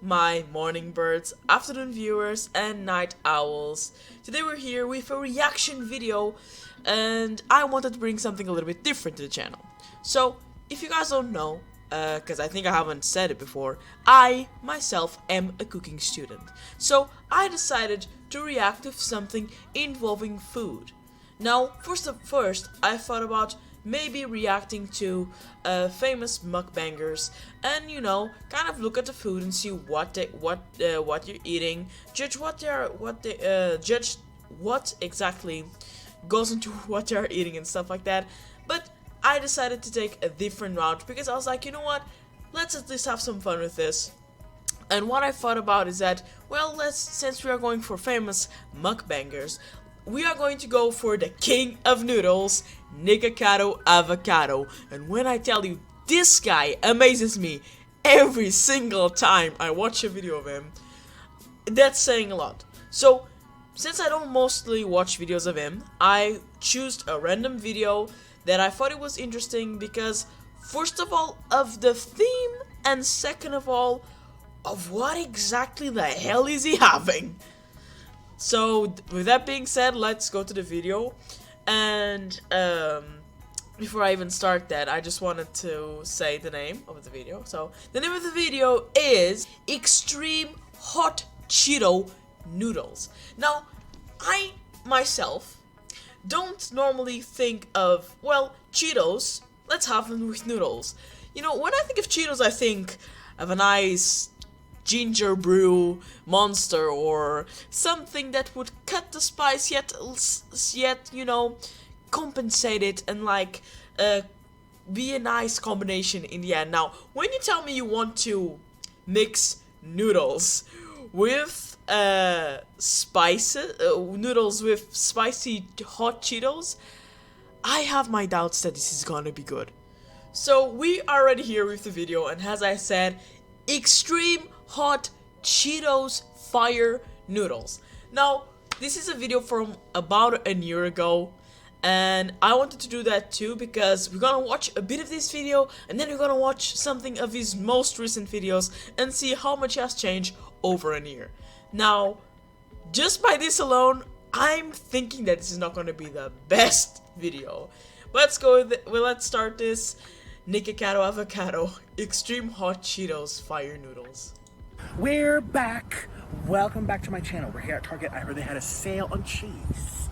my morning birds, afternoon viewers, and night owls. Today we're here with a reaction video, and I wanted to bring something a little bit different to the channel. So, if you guys don't know, because I think I haven't said it before, I myself am a cooking student. So, I decided to react to something involving food. Now, first, I thought about maybe reacting to famous mukbangers, and kind of look at the food and see what you're eating, judge what exactly goes into what you're eating and stuff like that. But I decided to take a different route because I was like, you know what? Let's at least have some fun with this. And what I thought about is that, well, since we are going for famous mukbangers, we are going to go for the king of noodles, Nikocado Avocado. And when I tell you, this guy amazes me every single time I watch a video of him, that's saying a lot. So, since I don't mostly watch videos of him, I chose a random video that I thought it was interesting because, first of all, of the theme, and second of all, of what exactly the hell is he having. So, with that being said, let's go to the video. And before I even start that, I just wanted to say the name of the video. So, the name of the video is Extreme Hot Cheeto Noodles. Now, I myself don't normally think of, well, Cheetos, let's have them with noodles. You know, when I think of Cheetos, I think of a nice ginger brew monster or something that would cut the spice yet compensate it and be a nice combination in the end. Now, when you tell me you want to mix noodles with noodles with spicy hot Cheetos, I have my doubts that this is gonna be good. So we are already here with the video, and as I said, Extreme Hot Cheetos Fire Noodles. Now, this is a video from about a year ago, and I wanted to do that too because we're gonna watch a bit of this video, and then we're gonna watch something of his most recent videos and see how much has changed over a year. Now, just by this alone, I'm thinking that this is not gonna be the best video. Let's go with it. Well, let's start this. Nikocado Avocado Extreme Hot Cheetos Fire Noodles. We're back. Welcome back to my channel. We're here at Target. I heard they had a sale on cheese.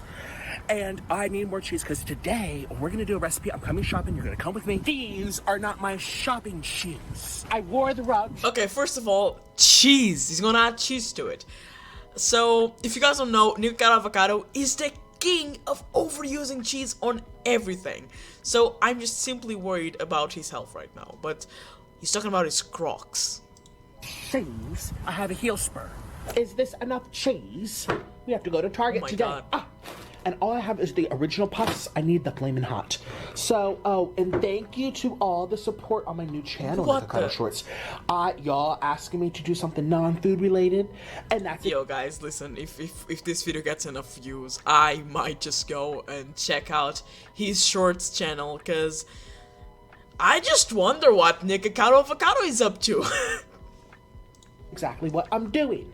And I need more cheese because today we're going to do a recipe. I'm coming shopping. You're going to come with me. These are not my shopping shoes. I wore the rug. Okay, first of all, cheese. He's going to add cheese to it. So, if you guys don't know, Nikocado Avocado is the king of overusing cheese on everything. So I'm just simply worried about his health right now. But he's talking about his Crocs. Shoes. I have a heel spur. Is this enough cheese? We have to go to Target my today. God. And all I have is the original puffs. I need the flaming hot. So, and thank you to all the support on my new channel, Nikocado Shorts. Y'all asking me to do something non-food related, and that's Yo guys, listen, if this video gets enough views, I might just go and check out his shorts channel, cause I just wonder what Nikocado Avocado is up to. exactly what I'm doing.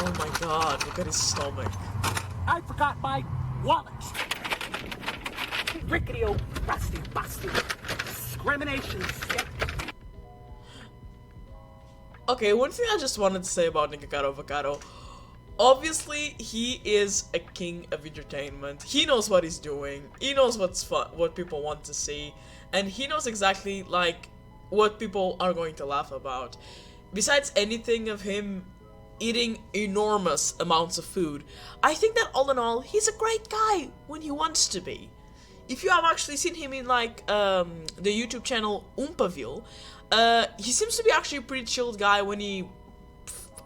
Oh my god, look at his stomach. I forgot my wallet. Rickety old rusty busty. Discrimination. Okay, one thing I just wanted to say about Nikocado Avocado. Obviously, he is a king of entertainment. He knows what he's doing. He knows what's fun, what people want to see. And he knows exactly, what people are going to laugh about. Besides anything of him eating enormous amounts of food, I think that all in all, he's a great guy when he wants to be. If you have actually seen him in the YouTube channel Oompaville, he seems to be actually a pretty chilled guy when he,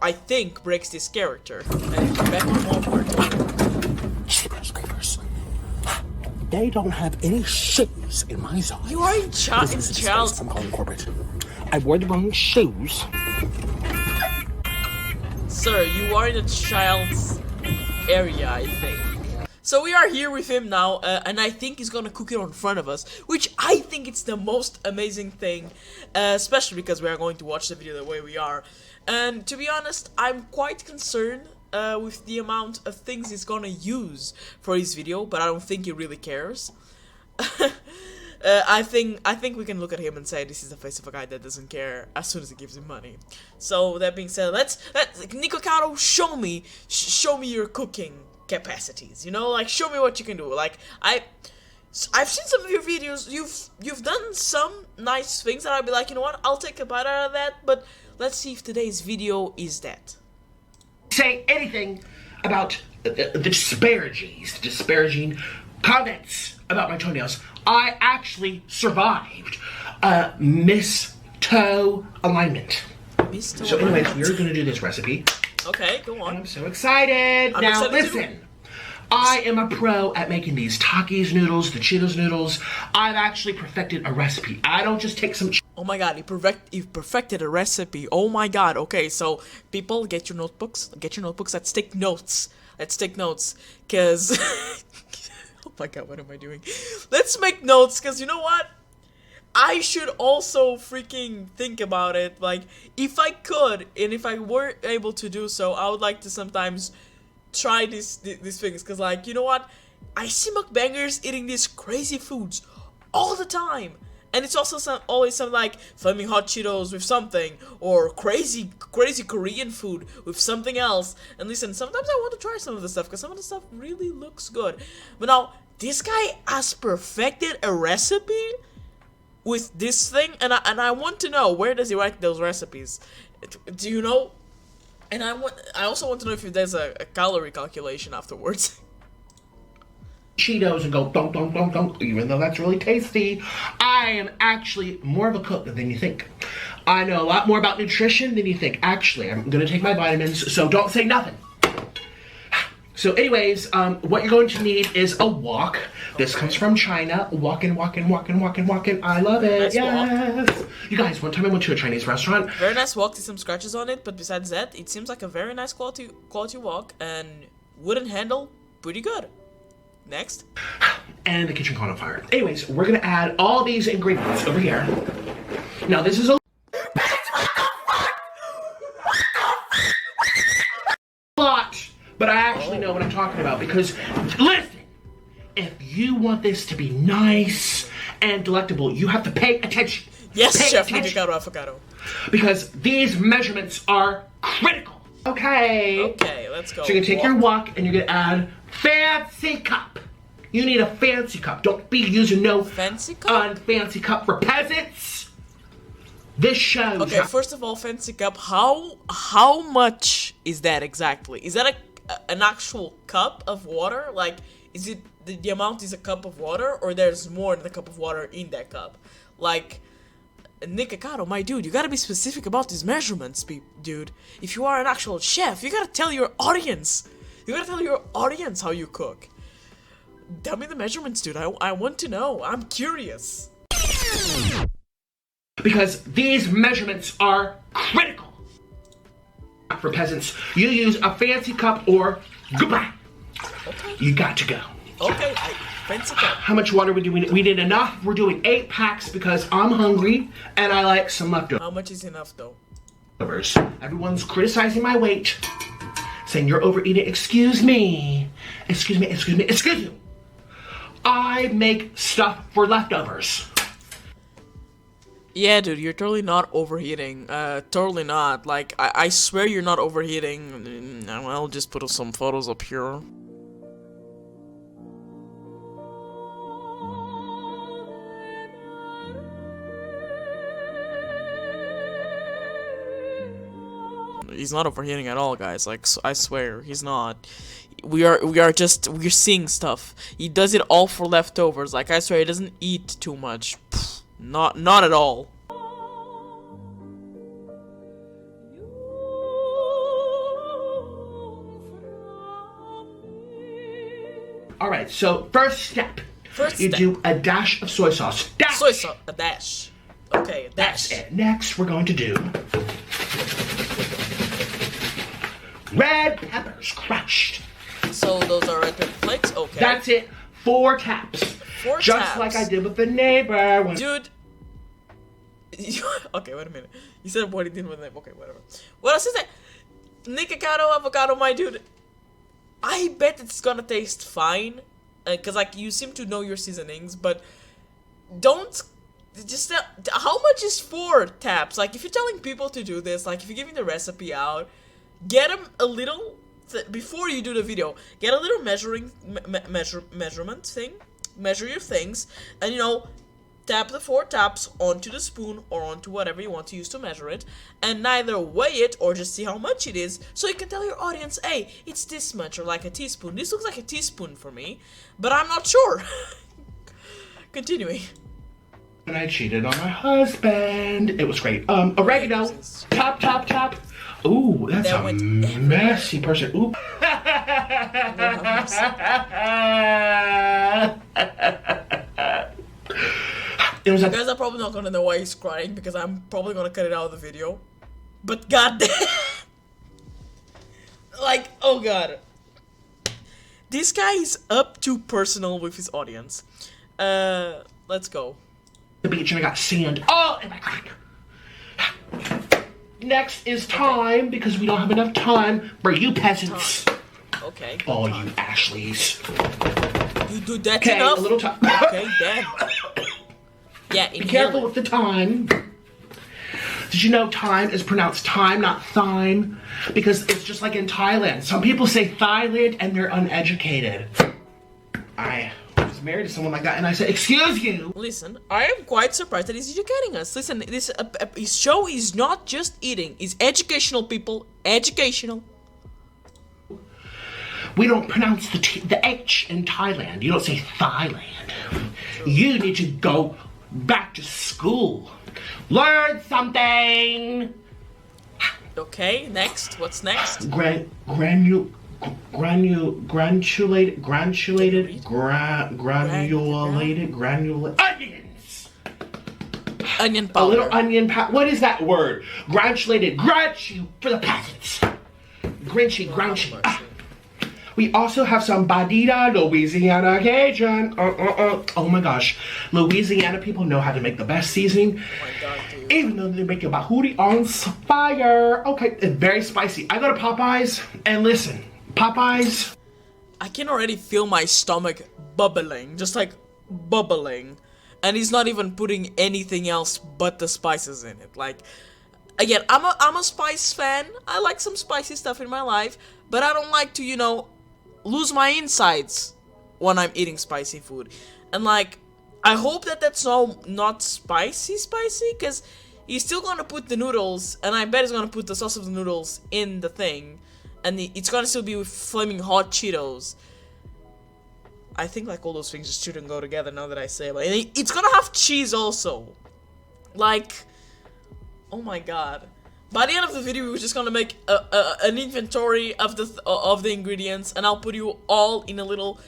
I think, breaks this character. And back on Walmart. Jeepers creepers. They don't have any shoes in my zone. You are in child's. I'm calling corporate. I wore the wrong shoes. Sir, you are in a child's area, I think. So we are here with him now, and I think he's gonna cook it in front of us, which I think it's the most amazing thing, especially because we are going to watch the video the way we are. And to be honest, I'm quite concerned with the amount of things he's gonna use for his video, but I don't think he really cares. I think we can look at him and say this is the face of a guy that doesn't care as soon as he gives him money. So that being said, let's Nikocado, show me your cooking capacities. You know, like show me what you can do. Like I've seen some of your videos. You've done some nice things that I'd be like, you know what, I'll take a bite out of that. But let's see if today's video is that. Say anything about the disparaging comments about my toenails. I actually survived mis-toe alignment. So anyways, we're gonna do this recipe. Okay, go on. I'm so excited. Now listen, I am a pro at making these Takis noodles, the Cheetos noodles. I've actually perfected a recipe. I don't just take some. Oh my god, you perfected a recipe. Oh my god. Okay, so people, get your notebooks. Let's take notes. Cause oh my god, what am I doing? Let's make notes, cause you know what? I should also freaking think about it. Like, if I could, and if I were able to do so, I would like to sometimes try these things. Cause like, you know what? I see mukbangers eating these crazy foods all the time. And it's also always some like flaming hot Cheetos with something, or crazy Korean food with something else. And listen, sometimes I want to try some of the stuff because some of the stuff really looks good. But now this guy has perfected a recipe with this thing, and I want to know, where does he write those recipes? Do you know? And I also want to know if there's a calorie calculation afterwards. Cheetos and go dunk dunk dunk dunk, even though that's really tasty. I am actually more of a cook than you think. I know a lot more about nutrition than you think. Actually, I'm gonna take my vitamins, so don't say nothing. So anyways, what you're going to need is a wok. This comes from China. Walking. I love it. Nice yes. wok. You guys, one time I went to a Chinese restaurant. Very nice wok. There's some scratches on it, but besides that, it seems like a very nice quality wok, and wooden handle, pretty good. Next. And the kitchen caught on fire. Anyways, we're gonna add all these ingredients over here. Now this is a lot, but I actually know what I'm talking about, because listen, if you want this to be nice and delectable, you have to pay attention. Yes, pay Chef attention. Nikocado Avocado. Because these measurements are critical. Okay. Okay, let's go. So you're gonna take your wok and you're gonna add fancy cup. You need a fancy cup. Don't be using no fancy cup? Unfancy cup for peasants. This shows. Okay, first of all, fancy cup. How much is that exactly? Is that an actual cup of water? Like, is it the amount is a cup of water, or there's more than a cup of water in that cup? Like, Nikocado, my dude, you gotta be specific about these measurements, dude. If you are an actual chef, you gotta tell your audience. You gotta tell your audience how you cook. Tell me the measurements, dude. I want to know. I'm curious. Because these measurements are critical. For peasants, you use a fancy cup or goodbye. Okay. You got to go. Okay, fancy cup. How much water we need enough. We're doing 8 packs because I'm hungry and I like some leftovers. How much is enough though? Everyone's criticizing my weight, saying you're overeating. Excuse me. Excuse you. I make stuff for leftovers. Yeah, dude, you're totally not overheating. Totally not. Like, I swear you're not overheating. I'll just put some photos up here. He's not overheating at all, guys. Like, I swear, he's not. We're seeing stuff. He does it all for leftovers. Like, I swear, he doesn't eat too much. Pfft, not at all. Alright, so first step. You do a dash of soy sauce. Dash! Soy sauce. A dash. Okay, a dash. That's it. Next, we're going to do red peppers crushed. So those are red pepper flakes. Okay. That's it. 4 taps. 4 Just taps. like I did with the neighbor. Dude. Okay, wait a minute. You said what he did with them. Okay, whatever. What else is that? Nikocado Avocado, my dude. I bet it's gonna taste fine. Cause like you seem to know your seasonings, but don't just how much is 4 taps? Like if you're telling people to do this, like if you're giving the recipe out, get them a little before you do the video. Get a little measurement thing, measure your things, and you know, tap the 4 taps onto the spoon or onto whatever you want to use to measure it, and neither weigh it or just see how much it is, so you can tell your audience, hey, it's this much, or like a teaspoon. This looks like a teaspoon for me, but I'm not sure. Continuing. And I cheated on my husband. It was great. Oregano. Top, top, top. Ooh, that's a messy person. Ooh. It was you guys are probably not gonna know why he's crying because I'm probably gonna cut it out of the video. But goddamn, like, oh god, this guy is up too personal with his audience. Let's go. The beach and I got sand all in my crack. Next is time because we don't have enough time for you peasants. Okay. All you Ashleys. You do that okay, enough? A little time. Okay, damn. Yeah, be careful with the time. Did you know time is pronounced time, not thime? Because it's just like in Thailand. Some people say Thailand and they're uneducated. I was married to someone like that and I said, excuse you. Listen, I am quite surprised that he's educating us. Listen, this his show is not just eating. It's educational, people. Educational. We don't pronounce the H in Thailand. You don't say Thailand. You need to go back to school. Learn something. Okay, next. What's next? Granulated onions. Onion powder. A little onion powder. What is that word? Granulated. Grouchy for the peasants. Grinchy. We also have some Badita Louisiana Cajun. Oh my gosh. Louisiana people know how to make the best seasoning. Oh my god, dude. Even though they make your bahootie on fire. Okay, it's very spicy. I go to Popeyes and listen. Popeyes. I can already feel my stomach bubbling. Just like bubbling. And he's not even putting anything else but the spices in it. Like, again, I'm a spice fan. I like some spicy stuff in my life. But I don't like to, you know, lose my insides when I'm eating spicy food. And like, I hope that that's not spicy, because he's still gonna put the noodles, and I bet he's gonna put the sauce of the noodles in the thing, and it's gonna still be with flaming hot Cheetos. I think like all those things just shouldn't go together now that I say it, but it's gonna have cheese also. Like, oh my god. By the end of the video, we're just gonna make an inventory of the ingredients, and I'll put you all in a little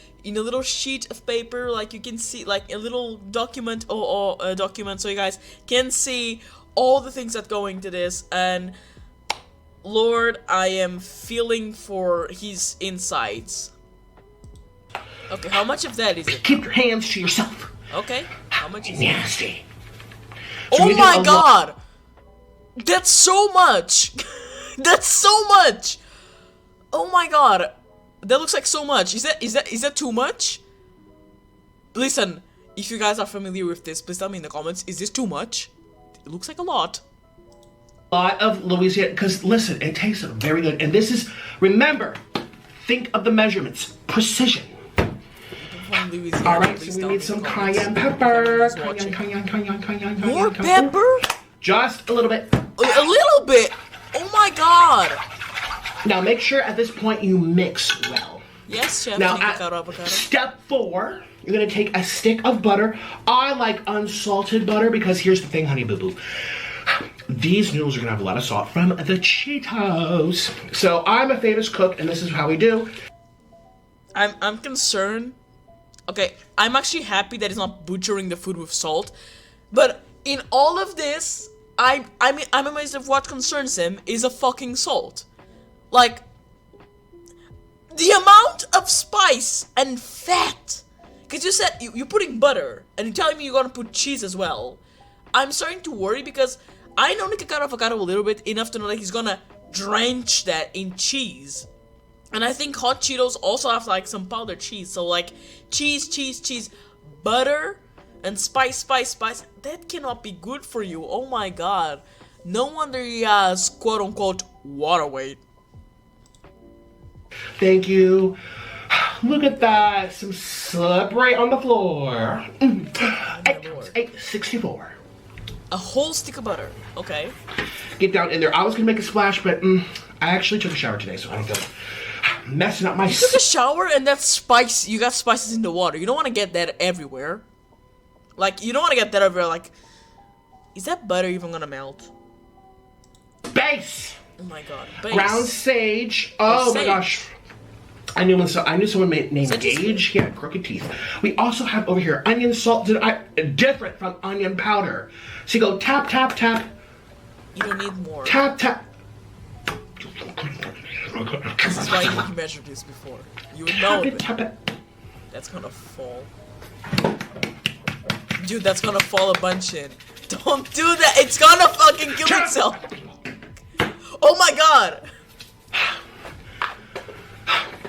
sheet of paper, like you can see, like a little document or a document, so you guys can see all the things that go into this. And Lord, I am feeling for his insides. Okay, how much of that is it? Keep your hands to yourself. Okay, how much is Nasty. it? Oh my god! That's so much! That's so much! Oh my god. That looks like so much. Is that too much? Listen, if you guys are familiar with this, please tell me in the comments, is this too much? It looks like a lot. A lot of Louisiana, because listen, it tastes very good. And this is, remember, think of the measurements. Precision. Alright, so we need some cayenne pepper. Cayenne. More pepper? Just a little bit. A little bit? Oh my god. Now make sure at this point you mix well. Yes, Chef. Now Nikocado Avocado. Step 4, you're going to take a stick of butter. I like unsalted butter because here's the thing, honey boo boo. These noodles are going to have a lot of salt from the Cheetos. So I'm a famous cook and this is how we do. I'm concerned. Okay, I'm actually happy that he's not butchering the food with salt. But in all of this, I'm amazed of what concerns him is a fucking salt. Like, the amount of of spice and fat. Because you said you're putting butter, and you're telling me you're gonna put cheese as well. I'm starting to worry because I know Nikocado Avocado a little bit, enough to know that he's gonna drench that in cheese. And I think hot Cheetos also have like some powdered cheese. So like cheese, butter, and spice. That cannot be good for you. Oh my god. No wonder he has quote unquote water weight. Thank you. Look at that. Some slippery on the floor. 864. A whole stick of butter. Okay. Get down in there. I was gonna make a splash, but I actually took a shower today, so I don't feel messing up my. You took a shower and that's spice. You got spices in the water. You don't want to get that everywhere. Like you don't want to get that everywhere. Like, is that butter even gonna melt? Base. Oh my god. Base. Ground sage. Oh my gosh. I knew someone named Gage. He had crooked teeth. We also have over here onion salt. Different from onion powder. So you go tap. You don't need more. Tap. This is why you measured this before. You would know it. That's gonna fall. Dude, that's gonna fall a bunch in. Don't do that. It's gonna fucking kill itself. Oh my god.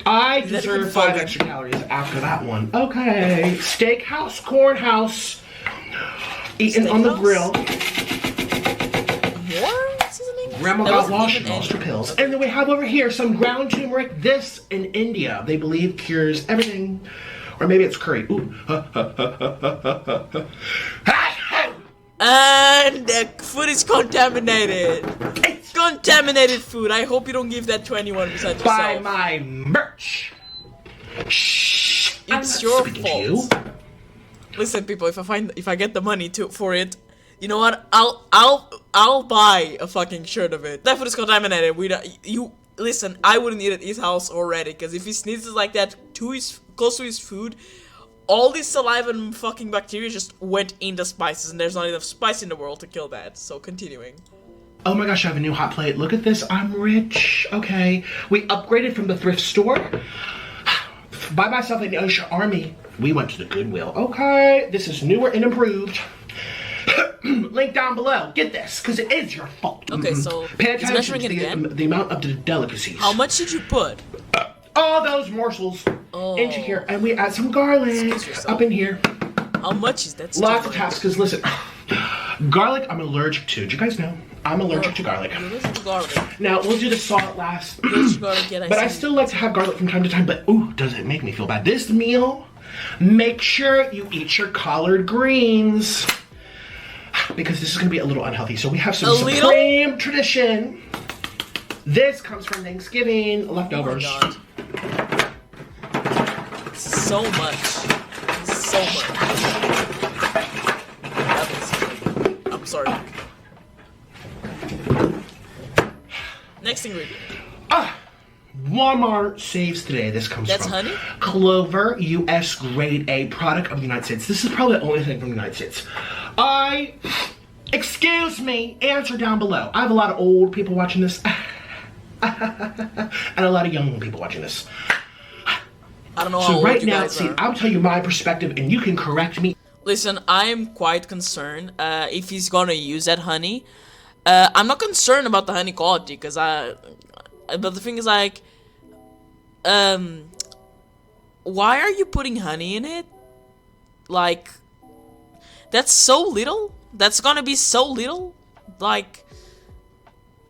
I deserve 5 extra calories after that one. Okay. Steakhouse, cornhouse. Eaten on the grill. More seasoning? Grandma got lost her pills. Okay. And then we have over here some ground turmeric. This in India, they believe cures everything. Or maybe it's curry. Ooh. And the food is contaminated. It's contaminated food. I hope you don't give that to anyone besides yourself. Buy my merch. Shh. It's your fault. Listen, people. If I get the money for it, you know what? I'll buy a fucking shirt of it. That food is contaminated. Listen. I wouldn't eat at his house already, because if he sneezes like that close to his food, all this saliva and fucking bacteria just went in the spices, and there's not enough spice in the world to kill that. So continuing. Oh my gosh, I have a new hot plate. Look at this. I'm rich. Okay. We upgraded from the thrift store. By myself and the Osha Army. We went to the Goodwill. Okay. This is newer and improved. Link down below. Get this, because it is your fault. Okay, so pay attention to the amount of the delicacies. How much did you put? All those morsels into here, and we add some garlic up in here. How much is that? Lots of taps, because listen, garlic I'm allergic to. Do you guys know? I'm allergic to garlic. You're allergic to garlic. Now, we'll do the salt last. But I still like to have garlic from time to time, but ooh, does it make me feel bad. This meal, make sure you eat your collard greens, because this is going to be a little unhealthy. So we have some supreme tradition. This comes from Thanksgiving leftovers. Oh my god. So much. So much. I'm sorry. Next ingredient. Walmart saves today. This comes from honey? Clover, U.S. grade A product of the United States. This is probably the only thing from the United States. Excuse me, answer down below. I have a lot of old people watching this. And a lot of young people watching this. I don't know how old you guys are. I'll tell you my perspective and you can correct me. Listen, I'm quite concerned if he's gonna use that honey. I'm not concerned about the honey quality, but the thing is, like, why are you putting honey in it? Like, that's so little? That's gonna be so little? Like,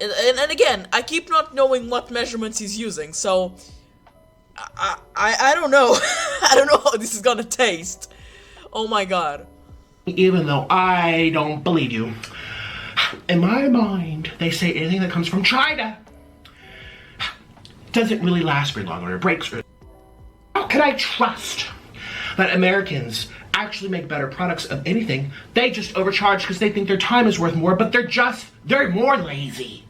and again, I keep not knowing what measurements he's using, so I don't know. I don't know how this is gonna taste. Oh my god. Even though I don't believe you. In my mind, they say anything that comes from China doesn't really last very long, or it breaks. How can I trust that Americans actually make better products of anything? They just overcharge because they think their time is worth more, but they're more lazy.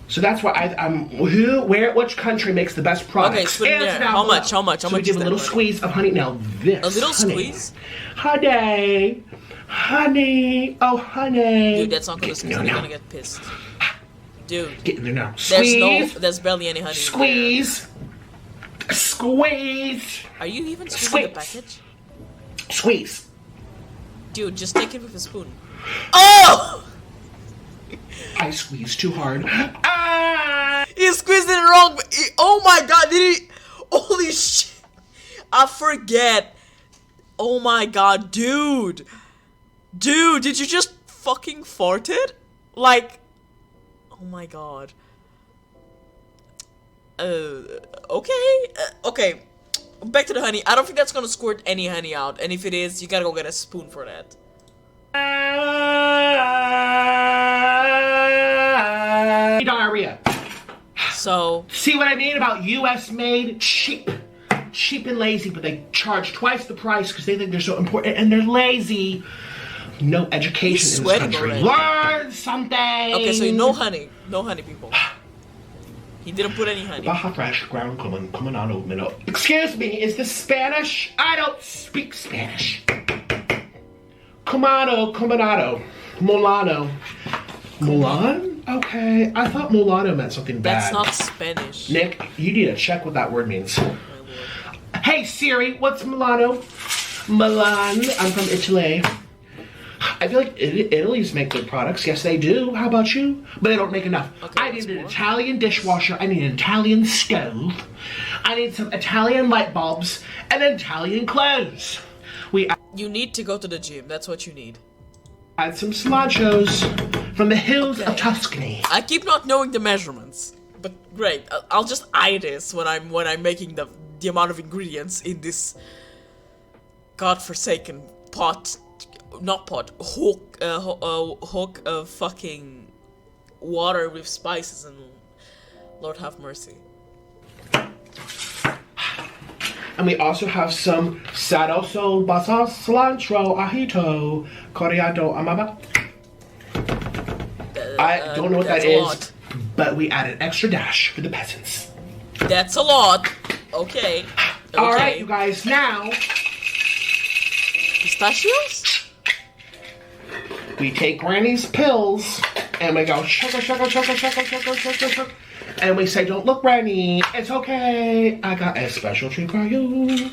So that's why which country makes the best products? Okay, so how much? How much? So we give a little squeeze of honey. Now this. A little squeeze? Honey. Oh, honey. Dude, that's not gonna squeeze. I'm gonna get pissed. Dude. Get in there now. Squeeze. There's barely any honey. Squeeze. Squeeze. Are you even squeezing the package? Squeeze. Dude, just take it with a spoon. Oh! I squeezed too hard. Ah! He squeezed it wrong. Oh my god, did he? Holy shit. I forget. Oh my god, dude. Dude, did you just fucking fart it? Like, oh my god. Okay. Okay. Back to the honey. I don't think that's gonna squirt any honey out. And if it is, you gotta go get a spoon for that. Diarrhea. So, see what I mean about US made? Cheap. Cheap and lazy, but they charge twice the price because they think they're so important and they're lazy. No education in this country. Learn something! Okay, so no honey. No honey, people. He didn't put any honey. Baja fresh, ground comunado, minnow. Excuse me, is this Spanish? I don't speak Spanish. Comunado, Molano. Mulan? Okay, I thought mulatto meant something bad. That's not Spanish. Nick, you need to check what that word means. Hey Siri, what's Milano? Milan, I'm from Italy. I feel like Italy's make good products. Yes, they do. How about you? But they don't make enough. Okay, I need an Italian dishwasher. I need an Italian stove. I need some Italian light bulbs and Italian clothes. You need to go to the gym. That's what you need. Add some cilantros from the hills of Tuscany. I keep not knowing the measurements, but great. I'll just eye this when I'm making the amount of ingredients in this godforsaken pot. Not pot, hook of fucking water with spices, and Lord have mercy. And we also have some sadoso, basa, cilantro, ajito, coriander, amaba. I don't know what that is, but we add an extra dash for the peasants. That's a lot. Okay. Alright, you guys, now... Pistachios? We take Granny's pills, and we go sugar, sugar, sugar, sugar, sugar, sugar, sugar. And we say, don't look, Granny. It's okay. I got a special treat for you.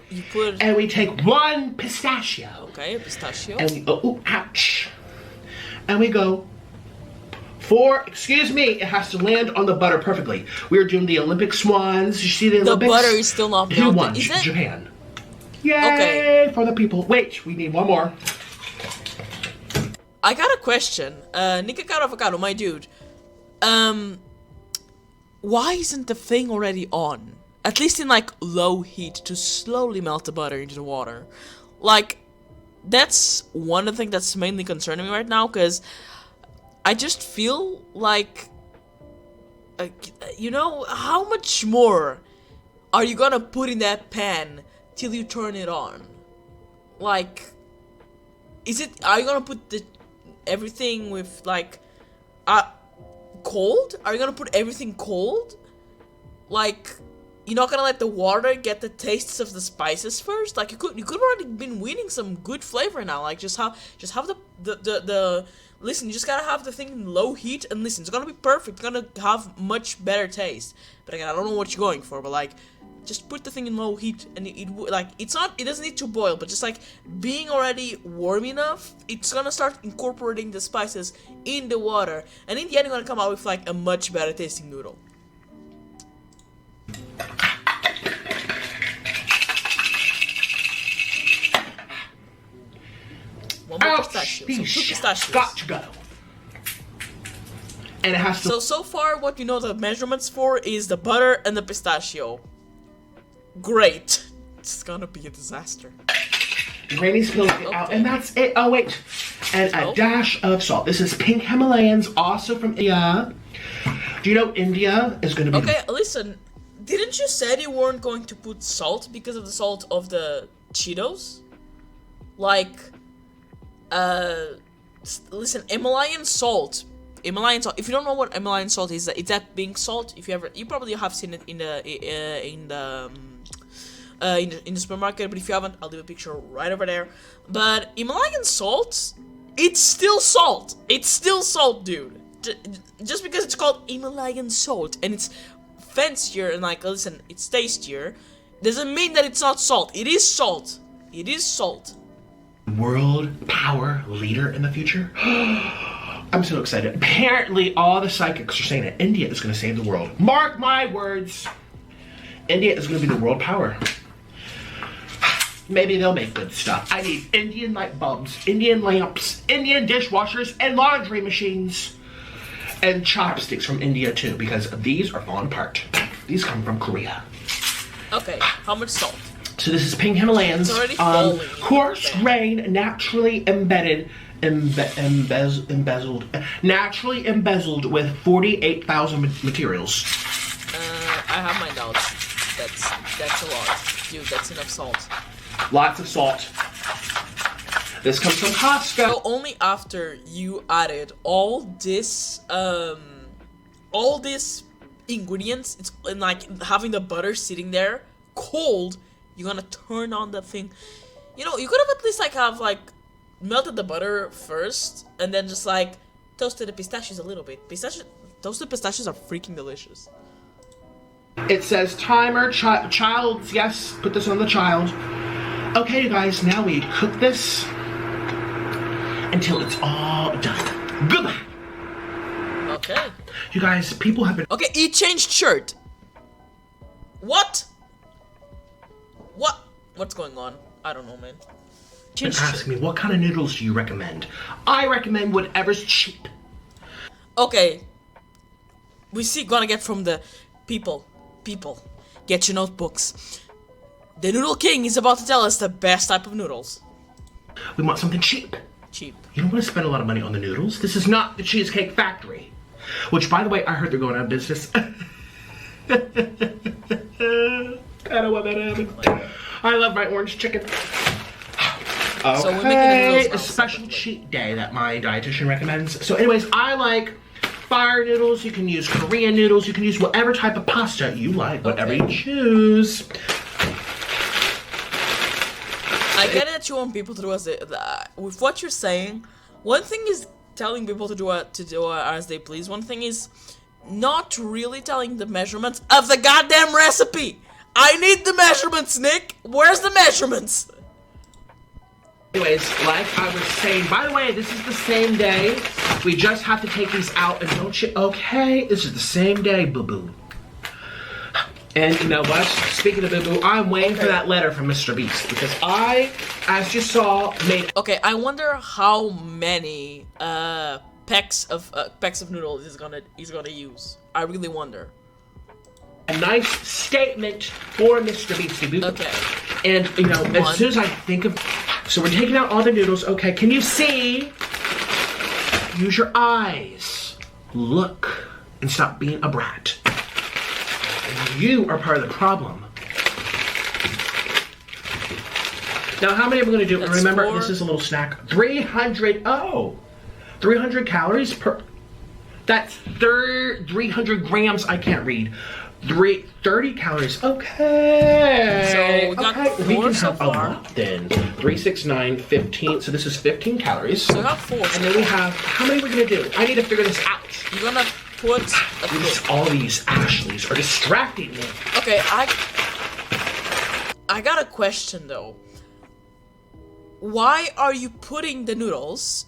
You put... And we take one pistachio. Okay, a pistachio. And we go, ooh, ouch. And we go... excuse me, it has to land on the butter perfectly. We're doing the Olympic swans. You see the Olympics? The butter is still not melted. Who won? Japan. Yay! Okay. For the people. Wait, we need one more. I got a question. Nikocado Avocado, my dude. Why isn't the thing already on? At least in like low heat to slowly melt the butter into the water. Like, that's one of the things that's mainly concerning me right now, because I just feel like, you know, how much more are you gonna put in that pan till you turn it on? Like, are you gonna put everything with like, cold? Are you gonna put everything cold? Like, you're not gonna let the water get the tastes of the spices first? Like, you could already been winning some good flavor now. Like, just have the listen, you just gotta have the thing in low heat, and listen, it's gonna be perfect. It's gonna have much better taste. But again, I don't know what you're going for, but like, just put the thing in low heat, and it doesn't need to boil, but just like being already warm enough, it's gonna start incorporating the spices in the water, and in the end, you're gonna come out with like a much better tasting noodle. One more pistachio. So 2 pistachios. Got to go. And it has to... So far, what you know the measurements for is the butter and the pistachio. Great. It's gonna be a disaster. Granny's pills out, and that's it. Oh, wait. And a dash of salt. This is pink Himalayans, also from India. Do you know India is gonna be... Okay, listen. Didn't you say you weren't going to put salt because of the salt of the Cheetos? Like... listen, Himalayan salt. If you don't know what Himalayan salt is, it's that pink salt. You probably have seen it in the supermarket. But if you haven't, I'll leave a picture right over there. But Himalayan salt, it's still salt. It's still salt, dude. Just because it's called Himalayan salt and it's fancier and like, listen, it's tastier, doesn't mean that it's not salt. It is salt. It is salt. World power leader in the future? I'm so excited. Apparently, all the psychics are saying that India is going to save the world. Mark my words. India is going to be the world power. Maybe they'll make good stuff. I need Indian light bulbs, Indian lamps, Indian dishwashers, and laundry machines. And chopsticks from India too, because these are falling apart. These come from Korea. Okay, how much salt? So this is pink Himalayans. It's already falling. Coarse grain, naturally naturally embezzled with 48,000 materials. I have my doubts. That's a lot. Dude, that's enough salt. Lots of salt. This comes from Costco. So only after you added all this ingredients, it's like having the butter sitting there cold, you're gonna turn on the thing. You know, you could have at least like have like melted the butter first and then just like toasted the pistachios a little bit. Toasted pistachios are freaking delicious. It says timer, child's, yes, put this on the child. Okay, you guys, now we cook this until it's all done. Goodbye. Okay. You guys, people have been... Okay, he changed shirt. What? What's going on? I don't know, man. Ask me, what kind of noodles do you recommend? I recommend whatever's cheap. Okay. Gonna get from the people, get your notebooks. The Noodle King is about to tell us the best type of noodles. We want something cheap. Cheap. You don't want to spend a lot of money on the noodles. This is not the Cheesecake Factory. Which, by the way, I heard they're going out of business. I don't want that to happen. I love my orange chicken. Okay, So we're making the noodles now, a special cheat day that my dietitian recommends. So anyways, I like fire noodles. You can use Korean noodles. You can use whatever type of pasta you like, whatever you choose. I get it that you want people to do with what you're saying. One thing is telling people to do as they please. One thing is not really telling the measurements of the goddamn recipe. I need the measurements, Nick. Where's the measurements? Anyways, like I was saying, by the way, this is the same day. We just have to take these out and don't you? Okay, this is the same day, boo-boo. And you know what? Speaking of boo-boo, I'm waiting for that letter from Mr. Beast because I, as you saw, made... Okay, I wonder how many packs of noodles he's gonna use. I really wonder. A nice statement for Mr. Beastie Boo. Okay. And, you know, as soon as I think of... So we're taking out all the noodles. Okay, can you see? Use your eyes. Look and stop being a brat. You are part of the problem. Now, how many are we going to do? That's Remember, 4. this is a little snack. 300. Oh, 300 calories per. That's 300 grams. I can't read. 30 calories. Okay. So we got 4 we can so have far. a lot then. 3, 6, 9, 15. So this is 15 calories. So we got 4. And then we have. How many are we going to do? I need to figure this out. You're gonna put All these Ashleys are distracting me. Okay, I got a question though. Why are you putting the noodles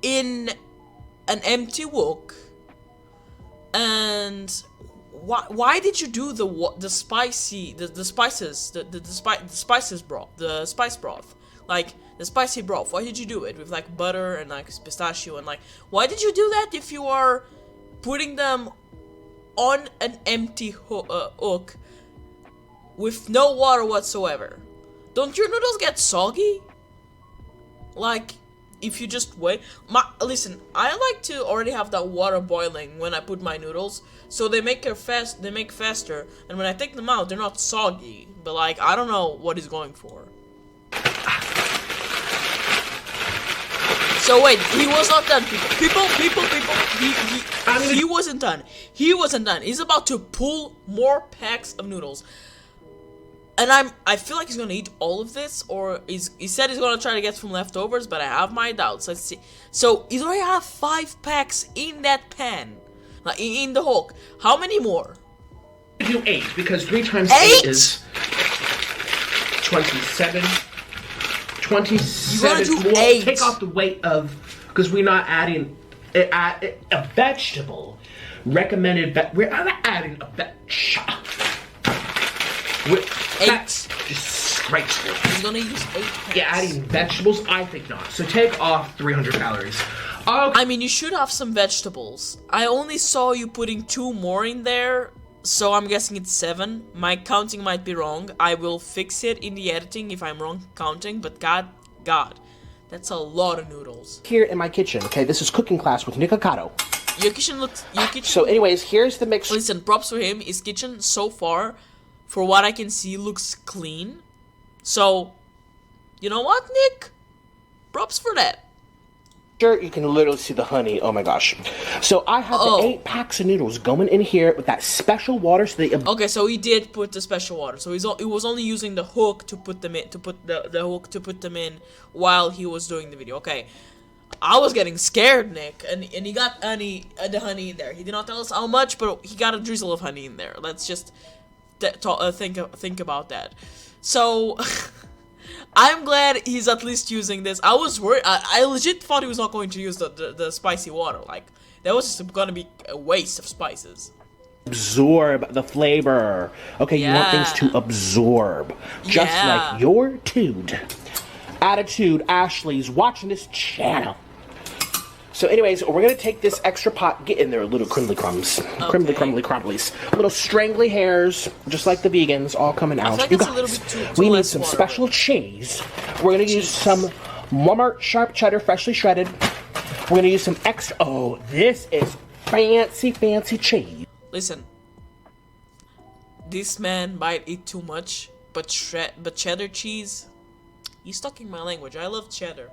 in an empty wok? And why did you do the spicy the spices broth, the spice broth, like the spicy broth? Why did you do it with like butter and like pistachio and like? Why did you do that if you are putting them on an empty wok with no water whatsoever? Don't your noodles get soggy? Like, if you just wait. Listen, I like to already have that water boiling when I put my noodles, so they make faster, and when I take them out, they're not soggy. But like, I don't know what he's going for. So wait, he was not done, people. He wasn't done. He wasn't done. He's about to pull more packs of noodles. And I feel like he's gonna eat all of this, or he said he's gonna try to get some leftovers, but I have my doubts. Let's see. So he's already have 5 packs in that pan, like in the Hulk. How many more? Do 8 because 3 times 8 is 27. 27. You do we'll 8. Take off the weight of, because we're not adding a vegetable. We're not adding a vegetable. 8. That's disgraceful. He's gonna use 8 packs. Yeah, adding vegetables? I think not. So take off 300 calories. I mean, you should have some vegetables. I only saw you putting 2 more in there, so I'm guessing it's 7. My counting might be wrong. I will fix it in the editing if I'm wrong counting, but God, that's a lot of noodles. Here in my kitchen, okay, this is cooking class with Nikocado. Your kitchen looks... So anyways, here's the mix. Listen, props for him. His kitchen, so far, for what I can see, looks clean. So, you know what, Nick? Props for that. Sure, you can literally see the honey. Oh my gosh. So I have the 8 packs of noodles going in here with that special water so they... Okay, so he did put the special water. So he was only using the hook to put them in, to put the hook to put them in while he was doing the video. Okay. I was getting scared, Nick, and he got the honey in there. He did not tell us how much, but he got a drizzle of honey in there. Let's just think about that. So I'm glad he's at least using this. I was worried. I legit thought he was not going to use the spicy water. Like, that was just gonna be a waste of spices. Absorb the flavor. Okay, you want things to absorb. Just like your attitude, Ashley's watching this channel. So anyways, we're going to take this extra pot, get in there, little crumbly crumbs. Okay. Crumbly crumblies. Little strangly hairs, just like the vegans, all coming out. I feel like it's a little bit too we need some special cheese. We're going to use some Walmart sharp cheddar, freshly shredded. We're going to use some extra, this is fancy cheese. Listen, this man might eat too much, but cheddar cheese, he's stuck in my language. I love cheddar.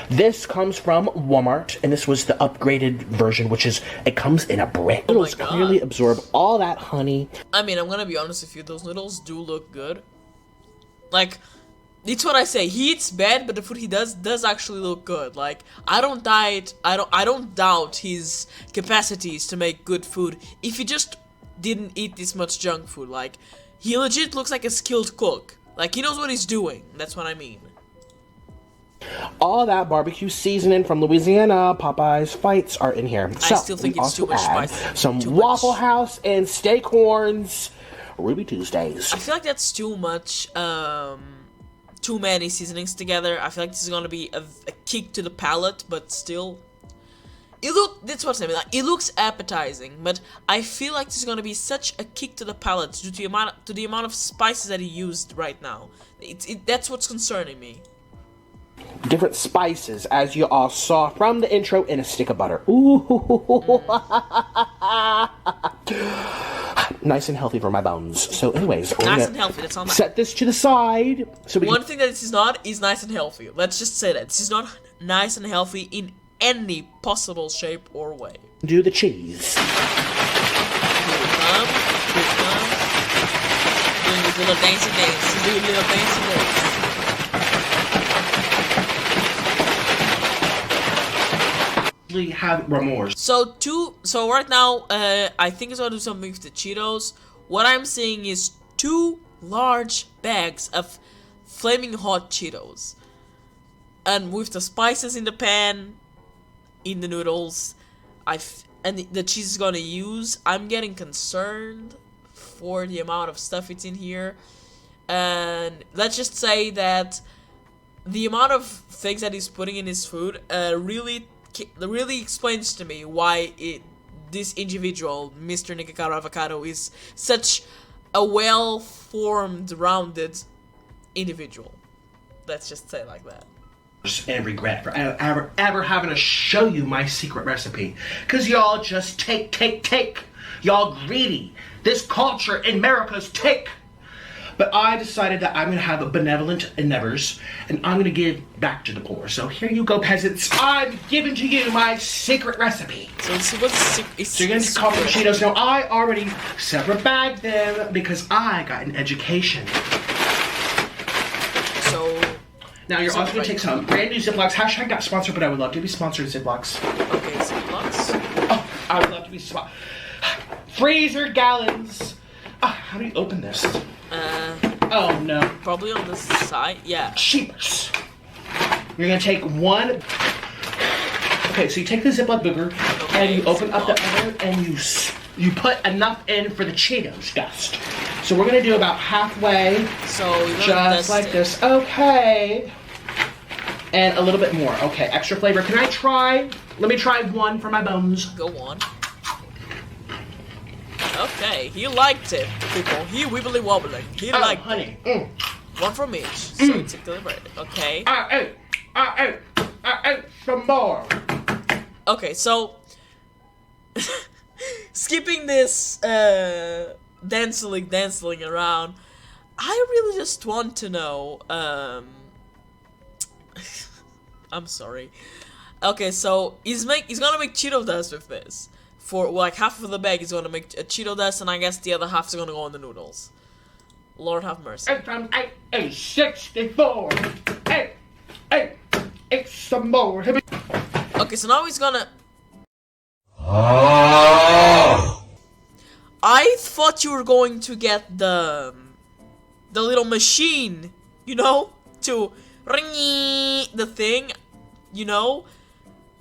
This comes from Walmart, and this was the upgraded version, which is, it comes in a brick. Noodles clearly absorb all that honey. I mean, I'm gonna be honest with you, those noodles do look good. Like, it's what I say, he eats bad, but the food he does actually look good. Like, I don't doubt his capacities to make good food if he just didn't eat this much junk food. Like, he legit looks like a skilled cook. Like, he knows what he's doing, that's what I mean. All that barbecue seasoning from Louisiana, Popeye's Fights are in here. I still think it's too much spice. Some Waffle House and steak horns, Ruby Tuesdays. I feel like that's too much, too many seasonings together. I feel like this is gonna be a kick to the palate, but still, that's what's name. Like, it looks appetizing, but I feel like this is gonna be such a kick to the palate due to the amount of spices that he used right now. That's what's concerning me. Different spices, as you all saw from the intro, in a stick of butter. Ooh. Nice and healthy for my bones. So anyways, nice and healthy, that's all. Set this to the side. So one thing that this is not is nice and healthy. Let's just say that. This is not nice and healthy in any possible shape or way. Do the cheese. Here it comes. Doing his little dancey dance. He's doing little dancey dance. Have remorse. So right now, I think it's gonna do something with the Cheetos. What I'm seeing is 2 large bags of flaming hot Cheetos, and with the spices in the pan, in the noodles, and the cheese is gonna use. I'm getting concerned for the amount of stuff it's in here, and let's just say that the amount of things that he's putting in his food really explains to me why this individual, Mr. Nikocado Avocado, is such a well-formed, rounded individual. Let's just say it like that. And regret for ever having to show you my secret recipe. Because y'all just take. Y'all greedy. This culture in America's take. But I decided that I'm going to have a benevolent endeavors, and I'm going to give back to the poor. So here you go, peasants. I'm giving to you my secret recipe. So you're going to call them Cheetos. Now, I already separate bagged them because I got an education. So now you're also going to take some brand new Ziplocs. Hashtag not sponsored, but I would love to be sponsored, Ziplocs. Okay, Ziplocs. Oh, I would love to be sponsored. freezer gallons. How do you open this? Oh no. Probably on the side. Yeah. Cheapers. You're gonna take one. Okay, so you take the Ziploc booger and you open up the other and you put enough in for the Cheetos dust. So we're gonna do about halfway. So just like this. Okay. And a little bit more. Okay, extra flavor. Can I try? Let me try one for my bones. Go on. Okay, he liked it, people. He wibbly wobbly. He liked honey. it. One from each. So it's equilibrated. Okay. I ate some more. Okay, so skipping this dancing around, I really just want to know. I'm sorry. Okay, so he's gonna make Cheeto dust with this. For like half of the bag is gonna make a Cheeto dust, and I guess the other half is gonna go on the noodles. Lord have mercy. Eight, 64. Eight, some more. Okay, so now he's gonna. I thought you were going to get the little machine, you know, to ring the thing, you know,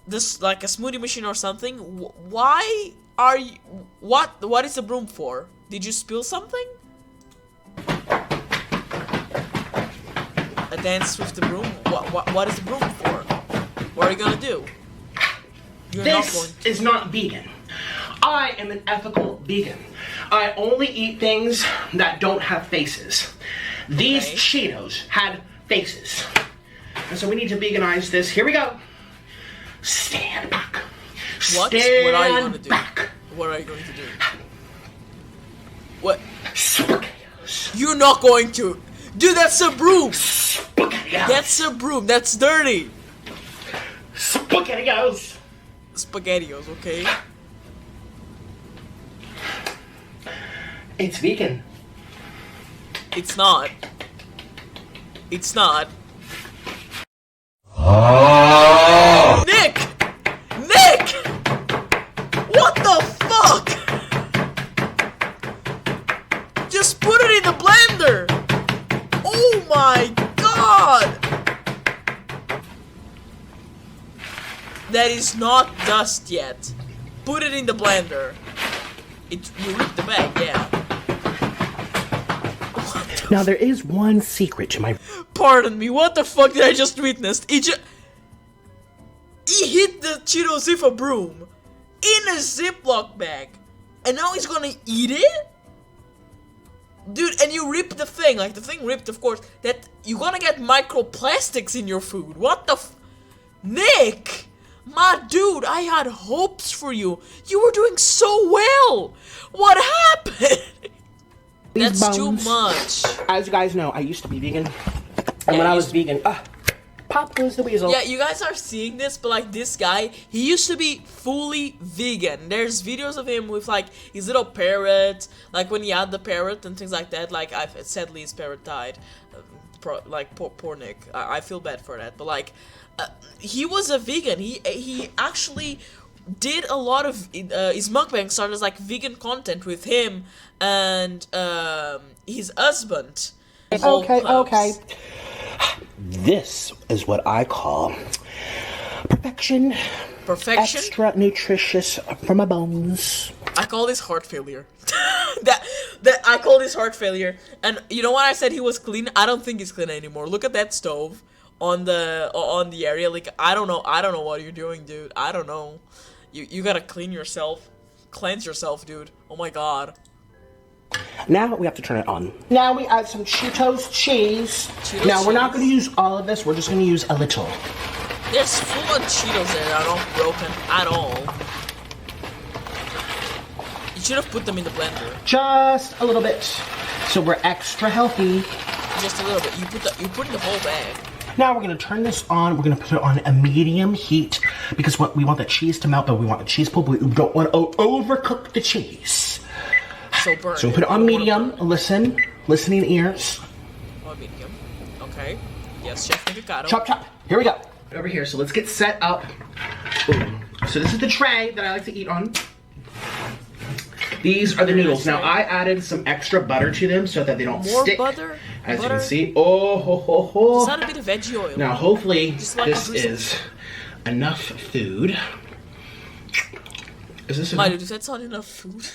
this like a smoothie machine or something. Why are you? What is the broom for? Did you spill something? A dance with the broom? What is the broom for? What are you gonna do? This is not vegan. I am an ethical vegan. I only eat things that don't have faces. These Cheetos had faces. And so we need to veganize this. Here we go. Stand back. What? Stand what are you going to do? back. What are you going to do? What? Spaghettios. You're not going to. Dude, that's a broom. Spaghettios. That's a broom. That's dirty. Spaghettios. Spaghettios, okay? It's vegan. It's not. It's not. Nick! Nick! What the fuck? Just put it in the blender! Oh my god! That is not dust yet. Put it in the blender. You ripped the bag, yeah. Now there is one secret to my... Pardon me, what the fuck did I just witness? He hit the Cheetos with a broom in a Ziploc bag, and now he's gonna eat it? Dude, and you ripped the thing, like the thing ripped, of course, that you're gonna get microplastics in your food. What the Nick! My dude, I had hopes for you. You were doing so well. What happened? That's too much. As you guys know, I used to be vegan. And when I was vegan, Pop was the weasel. Yeah, you guys are seeing this, but like this guy, he used to be fully vegan. There's videos of him with like his little parrot, like when he had the parrot and things like that. Like sadly his parrot died. Poor Nick. I feel bad for that. But like, he was a vegan. He actually did a lot of his mukbang started as like vegan content with him and his husband. Okay. This is what I call perfection. Perfection? Extra nutritious for my bones. I call this heart failure. I call this heart failure. And you know what I said he was clean? I don't think he's clean anymore. Look at that stove on the area. Like I don't know what you're doing, dude. I don't know. You gotta clean yourself. Cleanse yourself, dude. Oh my god. Now we have to turn it on. Now we add some Cheetos cheese. Now we're not going to use all of this. We're just going to use a little. There's full of Cheetos there that are not broken at all. You should have put them in the blender. Just a little bit. So we're extra healthy. Just a little bit. You put in the whole bag. Now we're going to turn this on. We're going to put it on a medium heat because we want the cheese to melt, but we want the cheese pull, but we don't want to overcook the cheese. So we put it on medium. Listening ears. On medium. Okay. Yes, Chef Nikocado. Chop. Here we go. Over here. So let's get set up. Boom. So this is the tray that I like to eat on. These are the noodles. Now I added some extra butter to them so that they don't More stick. butter? As you can see. Oh ho ho ho. Just add a bit of veggie oil. Now hopefully like this is enough food. Is this enough? My dude, if that's not enough food.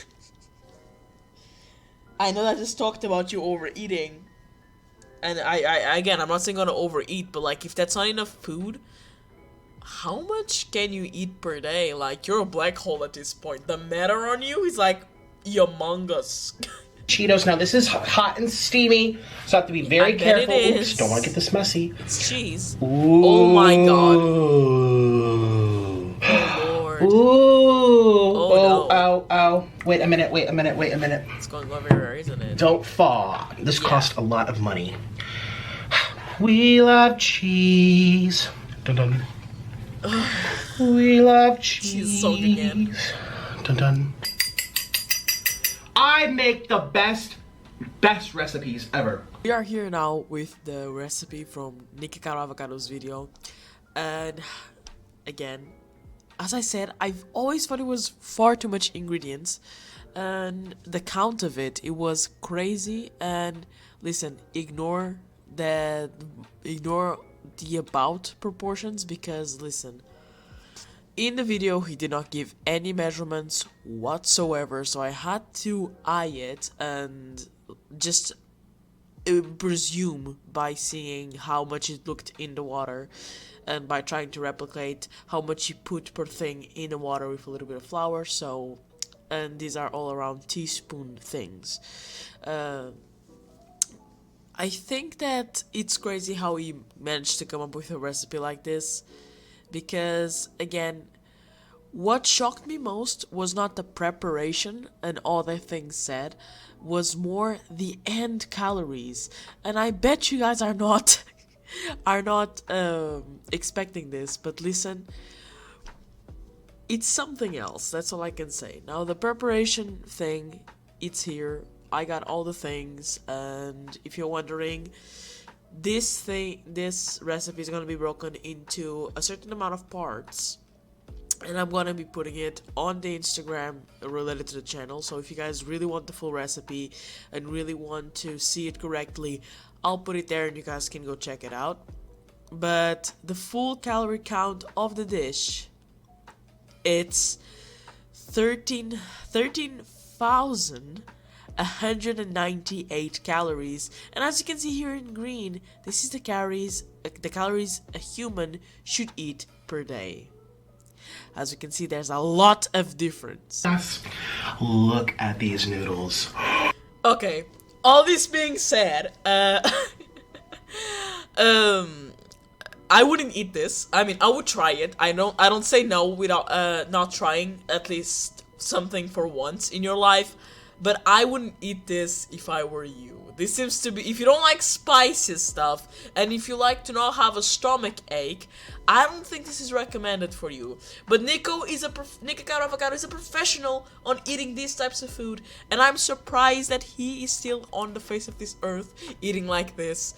I know I just talked about you overeating. And I again, I'm not saying gonna overeat, but like if that's not enough food, how much can you eat per day? Like you're a black hole at this point. The matter on you is like humongous. Cheetos. Now this is hot and steamy, so I have to be very careful. Oops, don't want to get this messy. It's cheese. Ooh. Oh my god. Oh lord. Ooh. Oh no. Ow, ow. Wait a minute, wait a minute, wait a minute. It's going everywhere, isn't it? Don't fall. This cost a lot of money. We love cheese. Dun dun. We love cheese. Cheese soaked again. Dun dun. I make the best recipes ever. We are here now with the recipe from Nikocado Avocado's video, and again, as I said, I've always thought it was far too much ingredients, and the count of it was crazy. And listen, ignore the about proportions, because listen, in the video he did not give any measurements whatsoever, so I had to eye it and just presume by seeing how much it looked in the water and by trying to replicate how much you put per thing in the water with a little bit of flour. So, and these are all around teaspoon things. I think that it's crazy how he managed to come up with a recipe like this, because again, what shocked me most was not the preparation and all the things said, was more the end calories. And I bet you guys are not expecting this, but listen, it's something else. That's all I can say. Now the preparation thing, it's here. I got all the things, and if you're wondering, this recipe is gonna be broken into a certain amount of parts, and I'm gonna be putting it on the Instagram related to the channel. So if you guys really want the full recipe and really want to see it correctly, I'll put it there and you guys can go check it out. But the full calorie count of the dish, it's 13,198 calories, and as you can see here in green, this is the calories a human should eat per day. As you can see, there's a lot of difference. Look at these noodles. Okay, all this being said, I wouldn't eat this. I mean, I would try it. I don't say no without not trying at least something for once in your life. But I wouldn't eat this if I were you. This seems to be, if you don't like spicy stuff, and if you like to not have a stomach ache, I don't think this is recommended for you. But Nikocado Avocado is a professional on eating these types of food, and I'm surprised that he is still on the face of this earth eating like this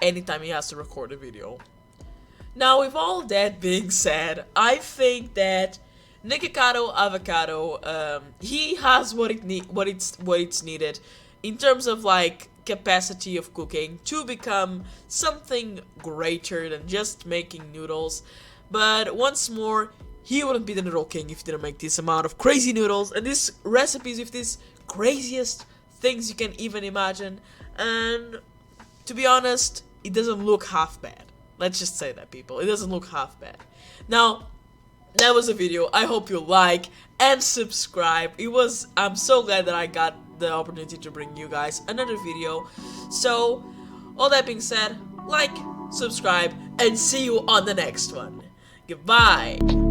anytime he has to record a video. Now, with all that being said, I think that Nikocado Avocado, he has what it's needed in terms of like capacity of cooking to become something greater than just making noodles. But once more, he wouldn't be the noodle king if he didn't make this amount of crazy noodles and these recipes with these craziest things you can even imagine. And to be honest, it doesn't look half bad. Let's just say that, people. It doesn't look half bad. Now, that was a video. I hope you like and subscribe. I'm so glad that I got the opportunity to bring you guys another video. So, all that being said, like, subscribe, and see you on the next one. Goodbye.